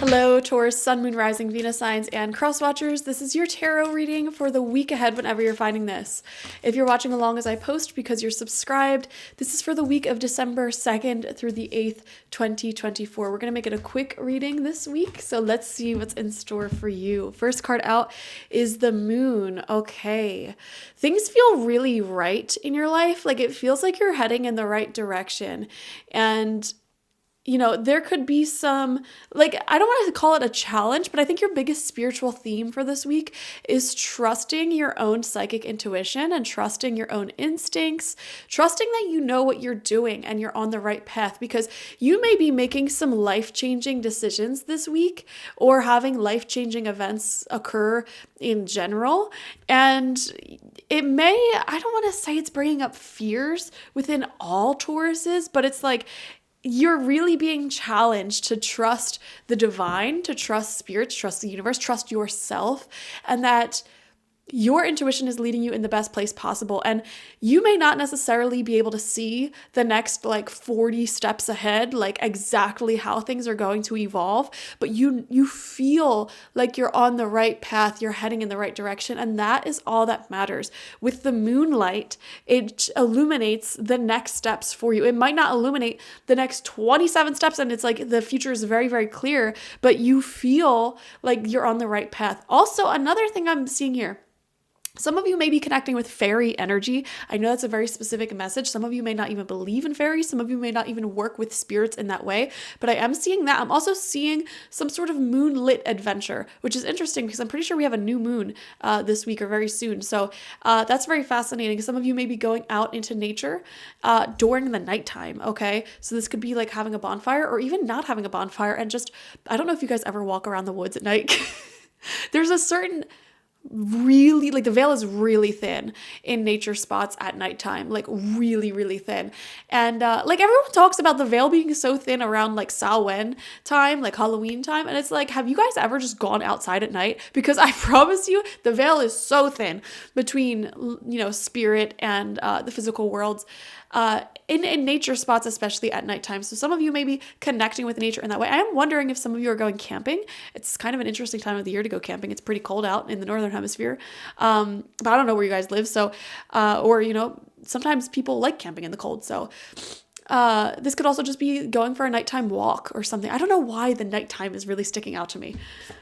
Hello, Taurus, Sun, Moon, Rising, Venus signs, and cross watchers. This is your tarot reading for the week ahead whenever you're finding this. If you're watching along as I post because you're subscribed, this is for the week of December 2nd through the 8th, 2024. We're going to make it a quick reading this week, so let's see what's in store for you. First card out is the Moon. Okay. Things feel really right in your life. Like it feels like you're heading in the right direction. And there could be some, I don't want to call it a challenge, but I think your biggest spiritual theme for this week is trusting your own psychic intuition and trusting your own instincts, trusting that you know what you're doing and you're on the right path, because you may be making some life-changing decisions this week or having life-changing events occur in general. And it may, I don't want to say it's bringing up fears within all Tauruses, but it's like, you're really being challenged to trust the divine, to trust spirits, trust the universe, trust yourself, and that your intuition is leading you in the best place possible. And you may not necessarily be able to see the next 40 steps ahead, exactly how things are going to evolve, but you feel like you're on the right path, you're heading in the right direction, and that is all that matters. With the moonlight, it illuminates the next steps for you. It might not illuminate the next 27 steps, and it's like the future is very, very clear, but you feel like you're on the right path. Also, another thing I'm seeing here, some of you may be connecting with fairy energy. I know that's a very specific message. Some of you may not even believe in fairies. Some of you may not even work with spirits in that way, but I am seeing that. I'm also seeing some sort of moonlit adventure, which is interesting because I'm pretty sure we have a new moon this week or very soon. So that's very fascinating. Some of you may be going out into nature during the nighttime, okay? So this could be like having a bonfire or even not having a bonfire and just, I don't know if you guys ever walk around the woods at night. There's a certain really, the veil is really thin in nature spots at nighttime, really, really thin. And everyone talks about the veil being so thin around Samhain time, Halloween time. And it's have you guys ever just gone outside at night? Because I promise you, the veil is so thin between, spirit and the physical worlds. In nature spots, especially at nighttime. So some of you may be connecting with nature in that way. I am wondering if some of you are going camping. It's kind of an interesting time of the year to go camping. It's pretty cold out in the northern hemisphere. But I don't know where you guys live. So, sometimes people like camping in the cold. So, this could also just be going for a nighttime walk or something. I don't know why the nighttime is really sticking out to me.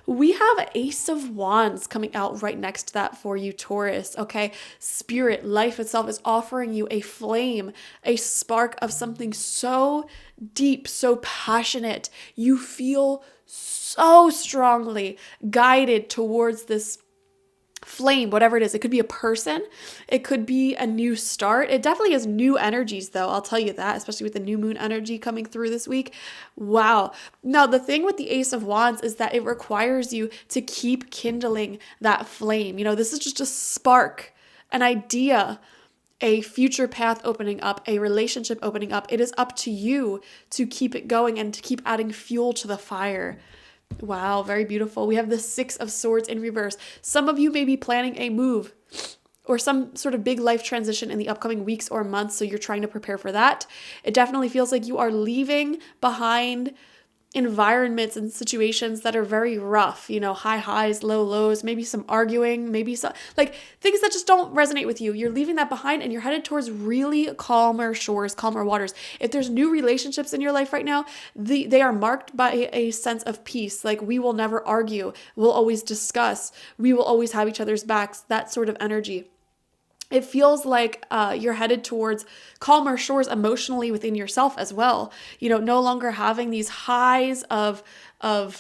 We have Ace of Wands coming out right next to that for you, Taurus, okay? Spirit, life itself is offering you a flame, a spark of something so deep, so passionate. You feel so strongly guided towards this flame, whatever it is. It could be a person. It could be a new start. It definitely has new energies though. I'll tell you that, especially with the new moon energy coming through this week. Wow. Now, the thing with the Ace of Wands is that it requires you to keep kindling that flame. This is just a spark, an idea, a future path opening up, a relationship opening up. It is up to you to keep it going and to keep adding fuel to the fire. Wow, very beautiful. We have the Six of Swords in reverse. Some of you may be planning a move or some sort of big life transition in the upcoming weeks or months, so you're trying to prepare for that. It definitely feels like you are leaving behind environments and situations that are very rough, high highs, low lows, maybe some arguing, maybe some things that just don't resonate with you. You're leaving that behind and you're headed towards really calmer shores, calmer waters. If there's new relationships in your life right now, they are marked by a sense of peace. We will never argue. We'll always discuss. We will always have each other's backs, that sort of energy. It feels like you're headed towards calmer shores emotionally within yourself as well. No longer having these highs of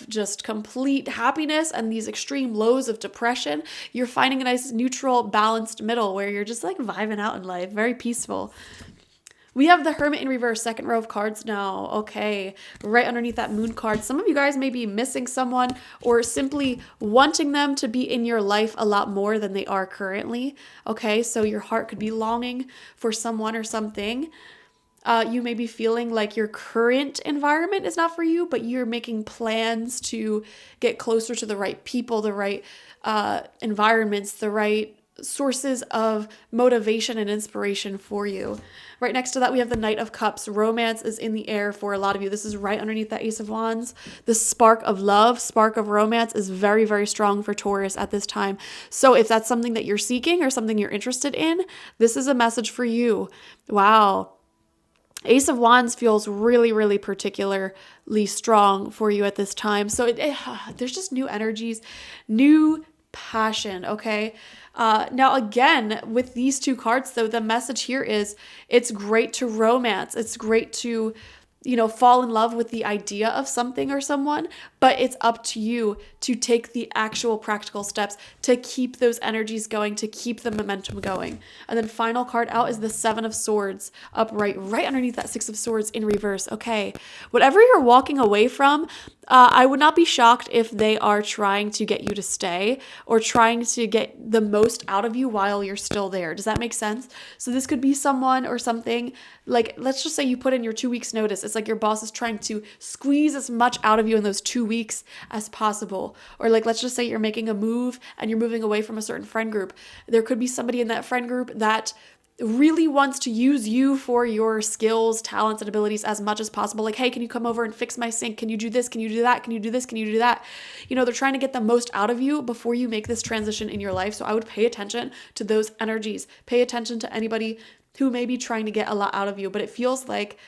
just complete happiness and these extreme lows of depression. You're finding a nice neutral, balanced middle where you're just vibing out in life, very peaceful. We have the Hermit in reverse, second row of cards now. Okay, right underneath that moon card. Some of you guys may be missing someone or simply wanting them to be in your life a lot more than they are currently. Okay, so your heart could be longing for someone or something. You may be feeling like your current environment is not for you, but you're making plans to get closer to the right people, the right environments, the right sources of motivation and inspiration for you. Right next to that, we have the Knight of Cups. Romance is in the air for a lot of you. This is right underneath the Ace of Wands. The spark of love, spark of romance is very, very strong for Taurus at this time. So if that's something that you're seeking or something you're interested in, this is a message for you. Wow. Ace of Wands feels really, really particularly strong for you at this time. So there's just new energies, new passion, okay? Now, again, with these two cards, though, the message here is it's great to romance. It's great to, fall in love with the idea of something or someone, but it's up to you to take the actual practical steps to keep those energies going, to keep the momentum going. And then final card out is the Seven of Swords, upright, right underneath that Six of Swords in reverse. Okay, whatever you're walking away from, I would not be shocked if they are trying to get you to stay or trying to get the most out of you while you're still there. Does that make sense? So this could be someone or something, like, let's just say you put in your 2 weeks notice. It's like your boss is trying to squeeze as much out of you in those 2 weeks as possible. Or like, let's just say you're making a move and you're moving away from a certain friend group. There could be somebody in that friend group that really wants to use you for your skills, talents, and abilities as much as possible. Like, hey, can you come over and fix my sink? Can you do this? Can you do that? Can you do this? Can you do that? They're trying to get the most out of you before you make this transition in your life. So I would pay attention to those energies. Pay attention to anybody who may be trying to get a lot out of you, but it feels like,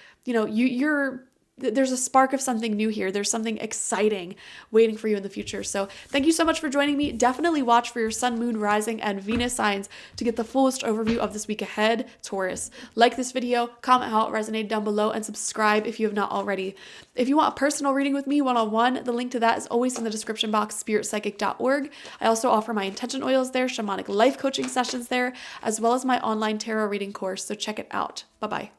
there's a spark of something new here. There's something exciting waiting for you in the future. So thank you so much for joining me. Definitely watch for your sun, moon, rising, and Venus signs to get the fullest overview of this week ahead, Taurus. Like this video, comment how it resonated down below, and subscribe if you have not already. If you want a personal reading with me one-on-one, the link to that is always in the description box, spiritpsychic.org. I also offer my intention oils there, shamanic life coaching sessions there, as well as my online tarot reading course. So check it out. Bye-bye.